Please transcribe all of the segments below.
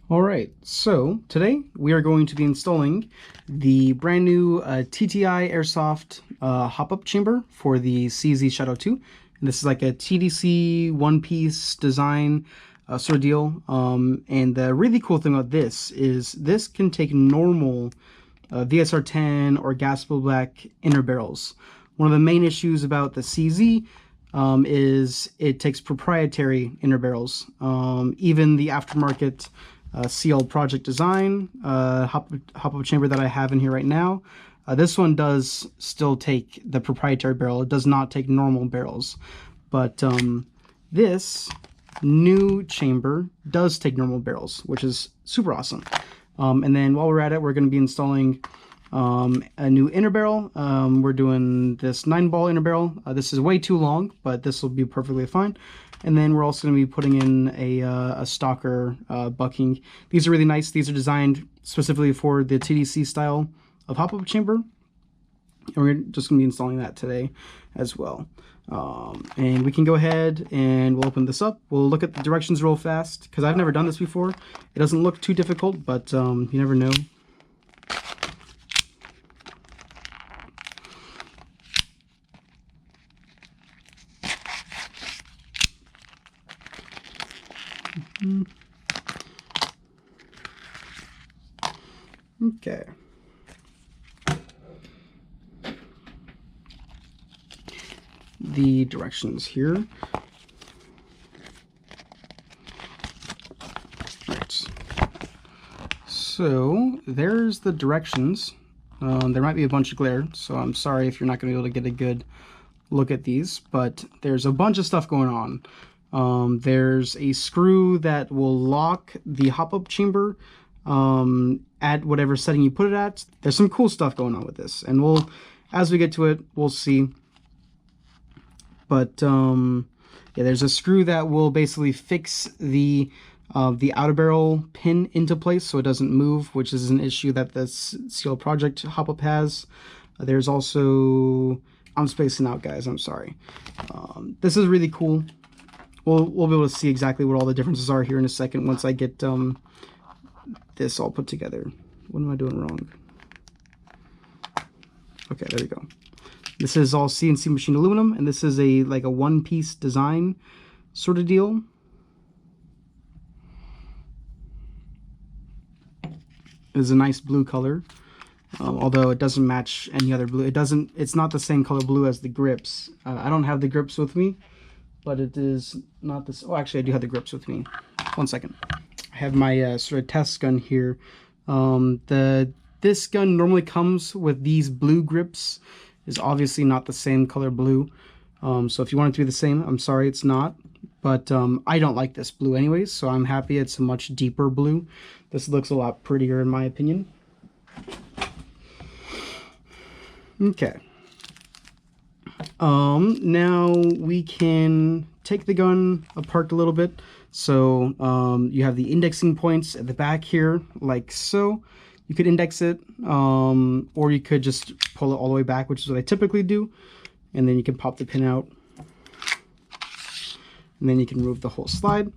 All right, so today we are going to be installing the brand new TTI Airsoft hop-up chamber for the CZ Shadow 2. And this is like a TDC one-piece design sort of deal. And the really cool thing about this is this can take normal VSR-10 or gas blowback inner barrels. One of the main issues about the CZ is it takes proprietary inner barrels. Even the aftermarket CL Project Design hop-up chamber that I have in here right now. This one does still take the proprietary barrel. It does not take normal barrels. But this new chamber does take normal barrels, which is super awesome. And then while we're at it, we're going to be installing a new inner barrel. We're doing this 9-ball inner barrel. This is way too long, but this will be perfectly fine. And then we're also going to be putting in a stalker bucking. These are really nice. These are designed specifically for the TDC style of hop-up chamber. And we're just going to be installing that today as well. And we can go ahead and we'll open this up. We'll look at the directions real fast because I've never done this before. It doesn't look too difficult, but you never know. Okay. The directions here. Right. So there's the directions. There might be a bunch of glare, so I'm sorry if you're not going to be able to get a good look at these, but there's a bunch of stuff going on. There's a screw that will lock the hop-up chamber at whatever setting you put it at. There's some cool stuff going on with this, and we'll, as we get to it, we'll see. But yeah, there's a screw that will basically fix the outer barrel pin into place so it doesn't move, which is an issue that this CL Project hop-up has. There's also, I'm spacing out, guys, I'm sorry. This is really cool. We'll be able to see exactly what all the differences are here in a second once I get this all put together. What am I doing wrong? Okay, there we go. This is all CNC machined aluminum, and this is like a one-piece design sort of deal. It is a nice blue color, although it doesn't match any other blue. It's not the same color blue as the grips. I don't have the grips with me, but it is not this. Oh, actually, I do have the grips with me. 1 second. I have my sort of test gun here. This gun normally comes with these blue grips. Is obviously not the same color blue. So if you want it to be the same, I'm sorry it's not. But I don't like this blue anyways, so I'm happy it's a much deeper blue. This looks a lot prettier in my opinion. Okay. Now we can take the gun apart a little bit. So you have the indexing points at the back here, like so. You could index it, or you could just pull it all the way back, which is what I typically do. And then you can pop the pin out. And then you can remove the whole slide.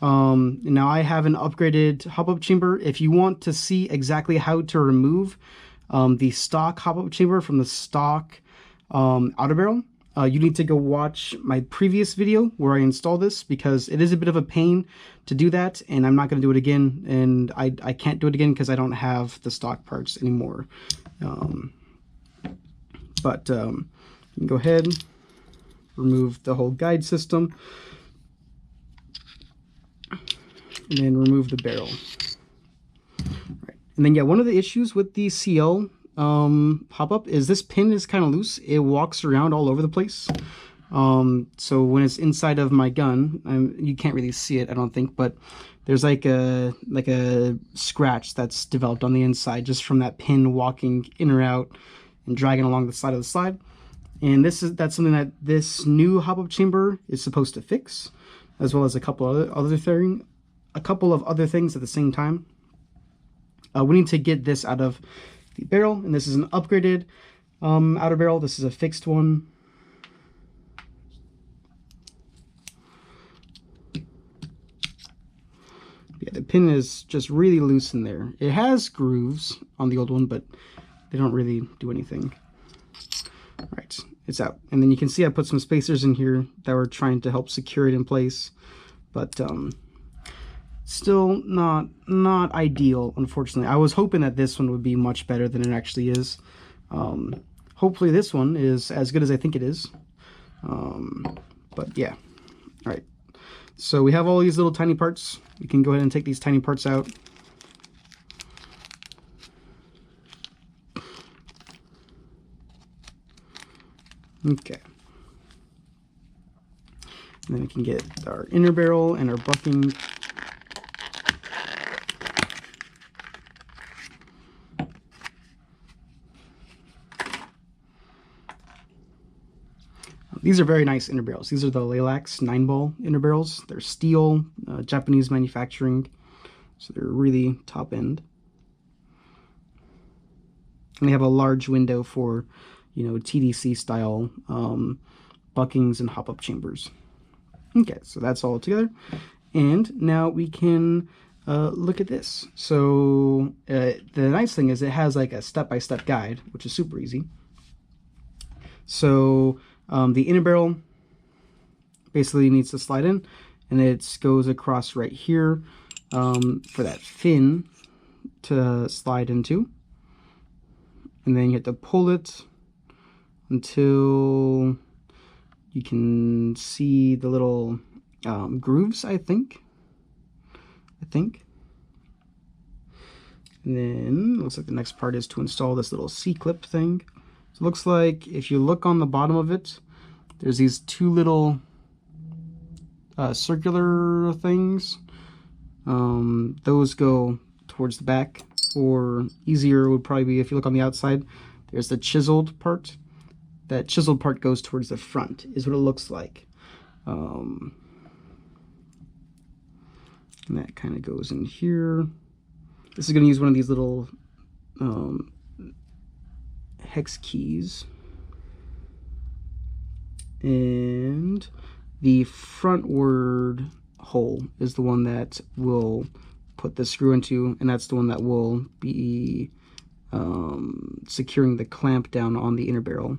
Now I have an upgraded hop-up chamber. If you want to see exactly how to remove the stock hop-up chamber from the stock outer barrel, you need to go watch my previous video where I installed this, because it is a bit of a pain to do that, and I'm not going to do it again, and I can't do it again because I don't have the stock parts anymore. But you can go ahead, remove the whole guide system, and then remove the barrel. Right. And then yeah, one of the issues with the CL hop-up is this pin is kind of loose. It walks around all over the place. So when it's inside of my gun, you can't really see it, I don't think, but there's like a scratch that's developed on the inside just from that pin walking in or out and dragging along the side of the slide. And that's something that this new hop-up chamber is supposed to fix, as well as a couple of other things at the same time. We need to get this out of the barrel, and this is an upgraded outer barrel. This is a fixed one. Yeah, the pin is just really loose in there. It has grooves on the old one, but they don't really do anything. All right, it's out. And then you can see I put some spacers in here that were trying to help secure it in place, but still not ideal, unfortunately. I was hoping that this one would be much better than it actually is. Hopefully this one is as good as I think it is. But yeah, all right. So we have all these little tiny parts. We can go ahead and take these tiny parts out. Okay. And then we can get our inner barrel and our bucking. These are very nice inner barrels. These are the Lilacs 9-ball inner barrels. They're steel, Japanese manufacturing, so they're really top end. And they have a large window for, you know, TDC style buckings and hop-up chambers. Okay, so that's all together. And now we can look at this. So the nice thing is it has like a step-by-step guide, which is super easy. So the inner barrel basically needs to slide in, and it goes across right here for that fin to slide into. And then you have to pull it until you can see the little grooves, I think. And then looks like the next part is to install this little C-clip thing. So it looks like if you look on the bottom of it, there's these two little circular things. Those go towards the back, or easier would probably be if you look on the outside, there's the chiseled part. That chiseled part goes towards the front, is what it looks like. And that kind of goes in here. This is going to use one of these little hex keys. And the frontward hole is the one that will put the screw into, and that's the one that will be securing the clamp down on the inner barrel.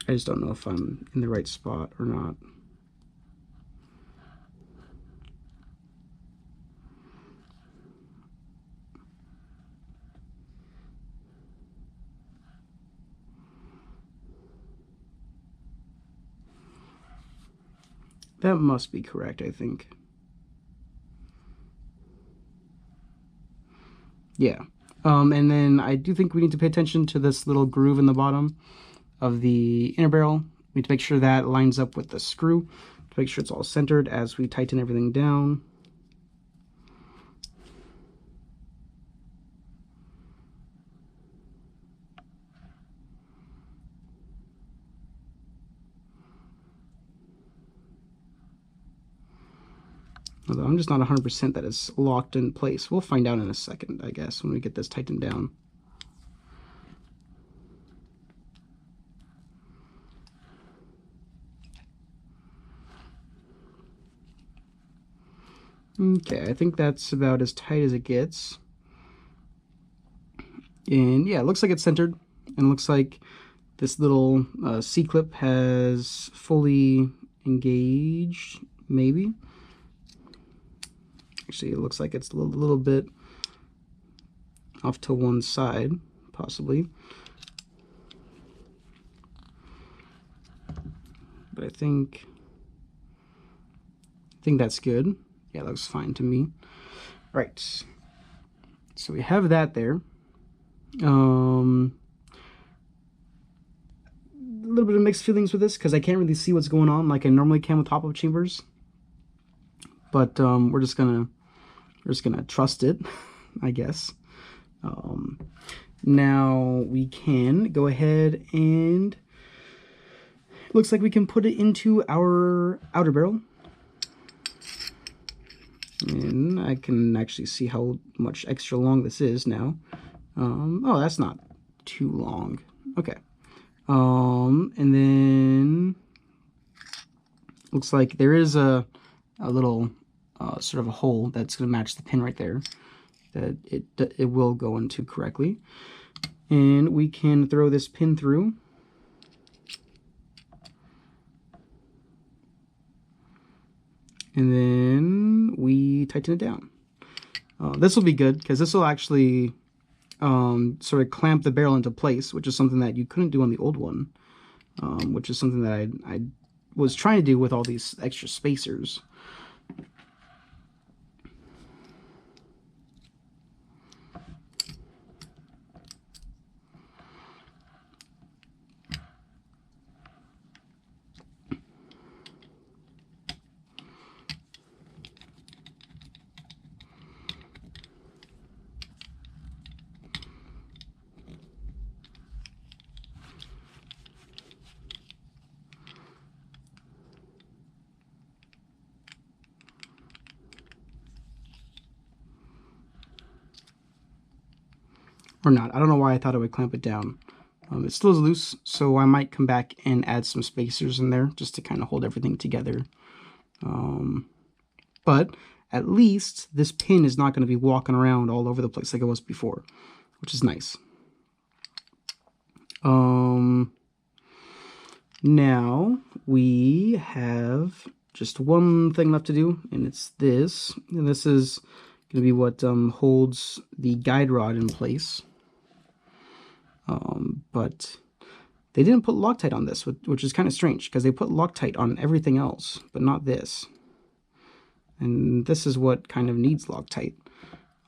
I just don't know if I'm in the right spot or not. That must be correct, I think. Yeah. And then I do think we need to pay attention to this little groove in the bottom of the inner barrel. We need to make sure that lines up with the screw to make sure it's all centered as we tighten everything down. Although I'm just not 100% that it's locked in place. We'll find out in a second, I guess, when we get this tightened down. Okay, I think that's about as tight as it gets. And yeah, it looks like it's centered, and it looks like this little C-clip has fully engaged, maybe. Actually, it looks like it's a little bit off to one side, possibly. But I think that's good. Yeah, looks fine to me. Right. So we have that there. A little bit of mixed feelings with this because I can't really see what's going on like I normally can with hop-up chambers. But we're just gonna trust it, I guess. Now we can go ahead and Looks like we can put it into our outer barrel. And I can actually see how much extra long this is now. Oh, that's not too long. Okay. And then looks like there is a little sort of a hole that's going to match the pin right there that it will go into correctly. And we can throw this pin through. And then we tighten it down. This will be good because this will actually sort of clamp the barrel into place, which is something that you couldn't do on the old one, which is something that I was trying to do with all these extra spacers. Or not. I don't know why I thought it would clamp it down. It still is loose, so I might come back and add some spacers in there just to kind of hold everything together. But at least this pin is not going to be walking around all over the place like it was before, which is nice. Now we have just one thing left to do, and it's this. And this is going to be what holds the guide rod in place. But they didn't put Loctite on this, which is kind of strange because they put Loctite on everything else, but not this. And this is what kind of needs Loctite.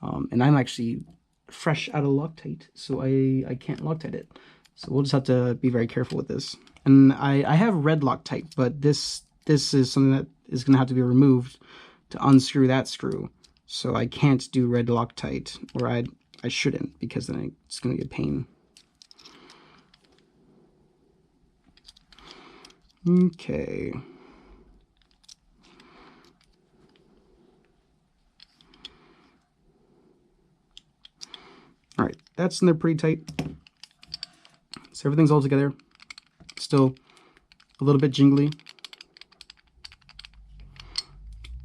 And I'm actually fresh out of Loctite, so I can't Loctite it. So we'll just have to be very careful with this. And I have red Loctite, but this is something that is going to have to be removed to unscrew that screw. So I can't do red Loctite, or I shouldn't, because then it's going to be a pain. Okay. All right, that's in there pretty tight. So everything's all together. Still a little bit jingly,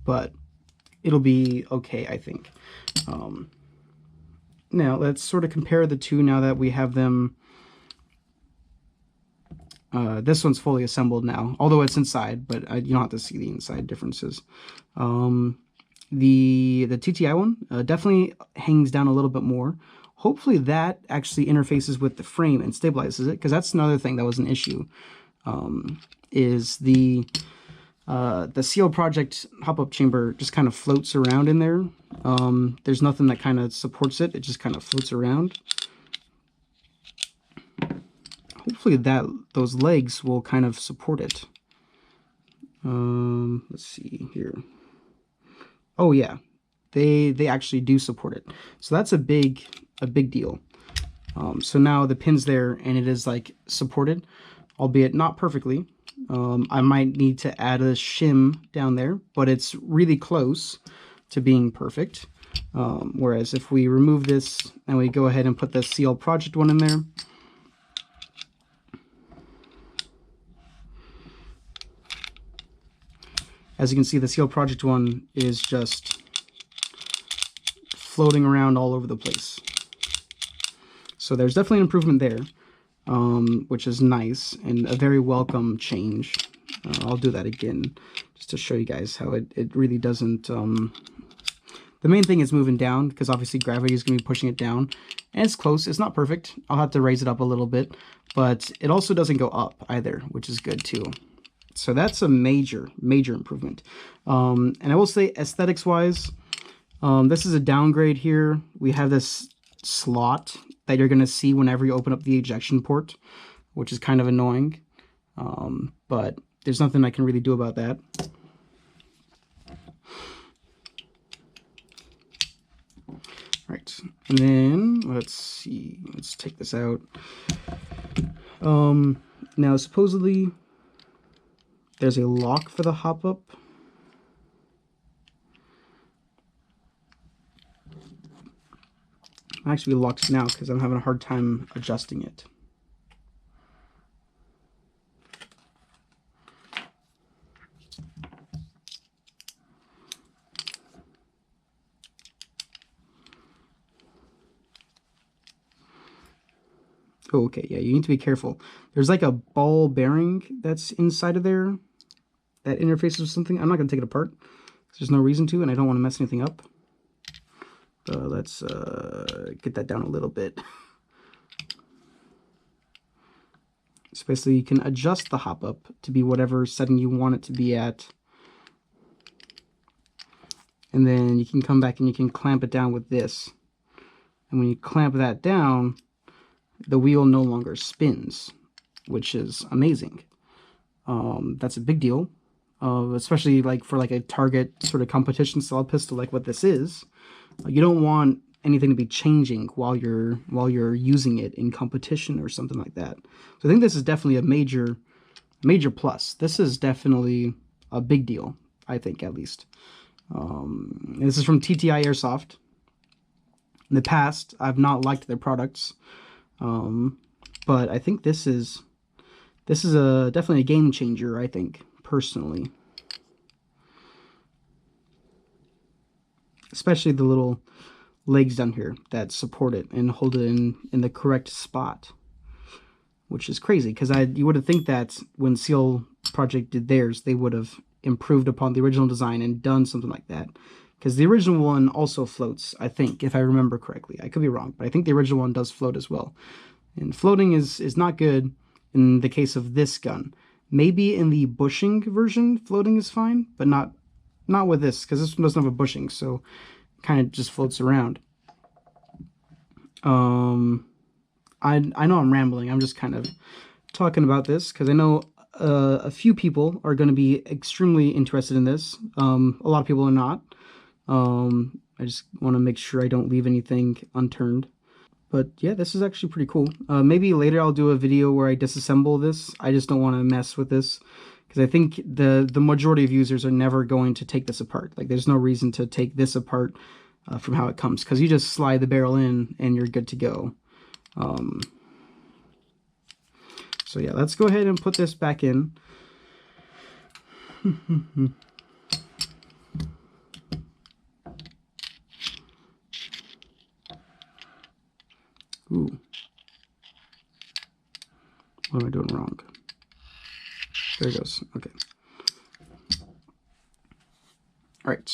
but it'll be okay, I think. Now let's sort of compare the two now that we have them. This one's fully assembled now, although it's inside, but you don't have to see the inside differences. The TTI one definitely hangs down a little bit more. Hopefully that actually interfaces with the frame and stabilizes it, because that's another thing that was an issue. Is the CL Project hop-up chamber just kind of floats around in there. There's nothing that kind of supports it. It just kind of floats around. Hopefully those legs will kind of support it. Let's see here. Oh yeah, they actually do support it. So that's a big deal. So now the pin's there and it is like supported, albeit not perfectly. I might need to add a shim down there, but it's really close to being perfect. Whereas if we remove this and we go ahead and put the CL Project one in there, as you can see, the CL Project one is just floating around all over the place. So there's definitely an improvement there, which is nice and a very welcome change. I'll do that again just to show you guys how it really doesn't... the main thing is moving down, because obviously gravity is going to be pushing it down. And it's close. It's not perfect. I'll have to raise it up a little bit. But it also doesn't go up either, which is good too. So that's a major improvement. And I will say, aesthetics-wise, this is a downgrade here. We have this slot that you're going to see whenever you open up the ejection port, which is kind of annoying. But there's nothing I can really do about that. Right, and then let's see. Let's take this out. Now supposedly There's a lock for the hop-up. I'm actually locked now because I'm having a hard time adjusting it. Oh, okay, yeah, you need to be careful. There's like a ball bearing that's inside of there that interfaces with something. I'm not going to take it apart. There's no reason to, and I don't want to mess anything up. Let's get that down a little bit. So basically, you can adjust the hop-up to be whatever setting you want it to be at. And then you can come back and you can clamp it down with this. And when you clamp that down, the wheel no longer spins, which is amazing. That's a big deal, especially like for like a target sort of competition style pistol like what this is. You don't want anything to be changing while you're using it in competition or something like that. So I think this is definitely a major plus. This is definitely a big deal, I think, at least. This is from TTI Airsoft. In the past, I've not liked their products, but I think this is definitely a game changer, I think, personally. Especially the little legs down here that support it and hold it in the correct spot, which is crazy because you would have think that when Seal Project did theirs, they would have improved upon the original design and done something like that, because the original one also floats, I think, if I remember correctly. I could be wrong, but I think the original one does float as well, and floating is not good in the case of this gun. Maybe in the bushing version floating is fine, but not with this, because this one doesn't have a bushing, so it kind of just floats around. I know I'm rambling. I'm just kind of talking about this because I know a few people are going to be extremely interested in this. A lot of people are not. I just want to make sure I don't leave anything unturned. But yeah, this is actually pretty cool. Maybe later I'll do a video where I disassemble this. I just don't want to mess with this, because I think the majority of users are never going to take this apart. Like, there's no reason to take this apart from how it comes, because you just slide the barrel in and you're good to go. So yeah, let's go ahead and put this back in. Ooh. What am I doing wrong? There it goes. Okay. All right.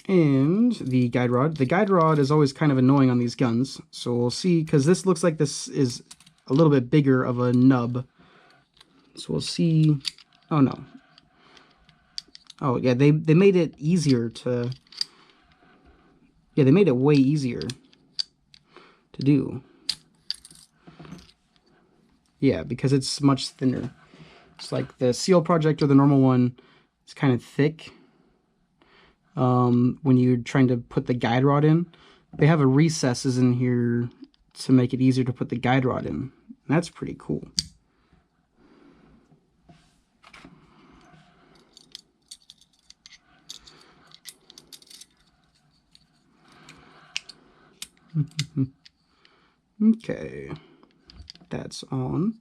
And the guide rod. The guide rod is always kind of annoying on these guns. So we'll see, because this looks like this is a little bit bigger of a nub. So we'll see. Oh, no. Oh, yeah, they made it easier to... Yeah, they made it way easier to do. Yeah, because it's much thinner. It's like the Seal Project or the normal one, it's kind of thick. When you're trying to put the guide rod in, they have a recesses in here to make it easier to put the guide rod in. And that's pretty cool. Okay, that's on.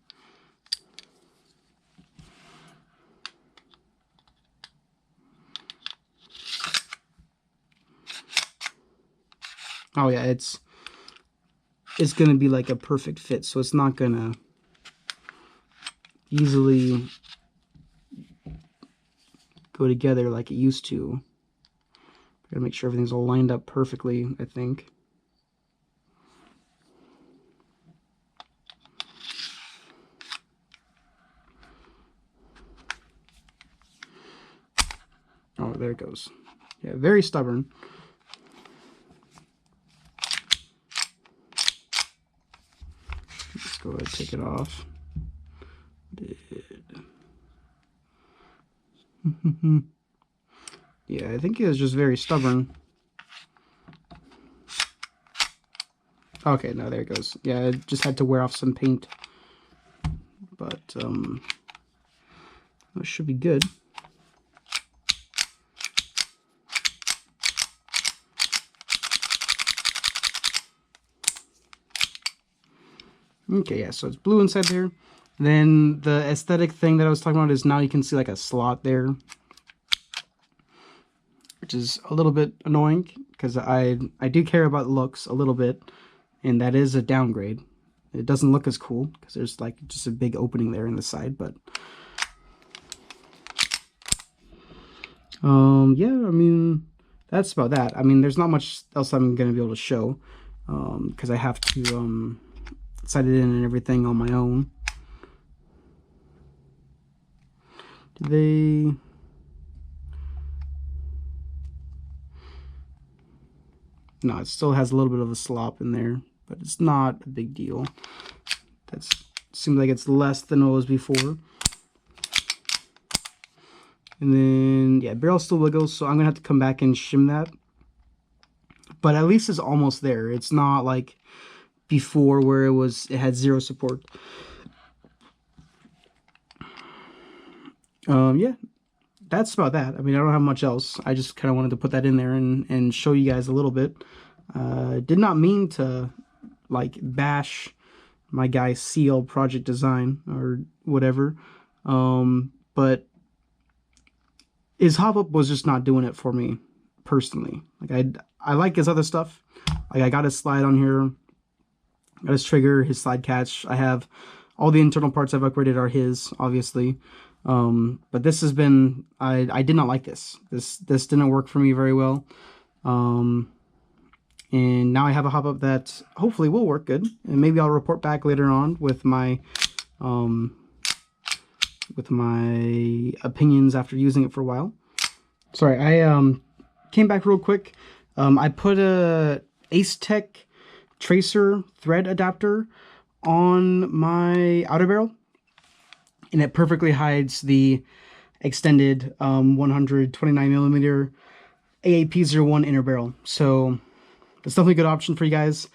Oh yeah, it's gonna be like a perfect fit, so it's not gonna easily go together like it used to. Gotta make sure everything's all lined up perfectly, I think. Oh, there it goes. Yeah, very stubborn. Let's go ahead and take it off. Yeah, I think it was just very stubborn. Okay, no, there it goes. Yeah, I just had to wear off some paint. But That should be good. Okay, yeah, so it's blue inside there. Then the aesthetic thing that I was talking about is now you can see like a slot there, which is a little bit annoying because I do care about looks a little bit, and that is a downgrade. It doesn't look as cool because there's like just a big opening there in the side, but yeah, I mean, that's about that. I mean, there's not much else I'm going to be able to show because I have to sight it in and everything on my own. Do they... No, it still has a little bit of a slop in there, but it's not a big deal. That seems like it's less than it was before. And then, yeah, barrel still wiggles, so I'm going to have to come back and shim that. But at least it's almost there. It's not like before where it had zero support. Yeah, that's about that. I mean, I don't have much else. I just kind of wanted to put that in there and show you guys a little bit. Did not mean to like bash my guy's CL project design or whatever, but his hop-up was just not doing it for me personally. Like I like his other stuff. Like I got his slide on here, got his trigger, his slide catch. I have all the internal parts I've upgraded are his, obviously. But this has been, I did not like this. This didn't work for me very well. And now I have a hop-up that hopefully will work good. And maybe I'll report back later on with my opinions after using it for a while. Sorry, I came back real quick. I put a Ace Tech tracer thread adapter on my outer barrel, and it perfectly hides the extended 129mm AAP01 inner barrel. So it's definitely a good option for you guys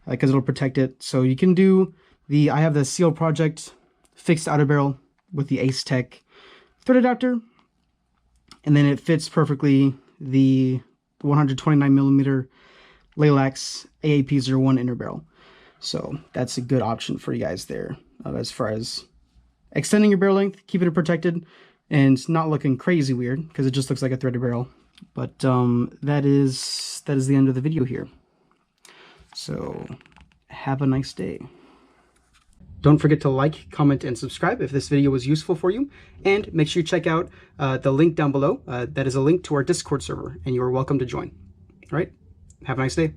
because it'll protect it. So you can do I have the CL Project fixed outer barrel with the Ace Tech thread adapter, and then it fits perfectly the 129mm Lilacs AAP01 inner barrel. So that's a good option for you guys there as far as extending your barrel length, keeping it protected, and not looking crazy weird because it just looks like a threaded barrel. But that is the end of the video here. So have a nice day. Don't forget to like, comment, and subscribe if this video was useful for you. And make sure you check out the link down below. That is a link to our Discord server, and you are welcome to join. All right, have a nice day.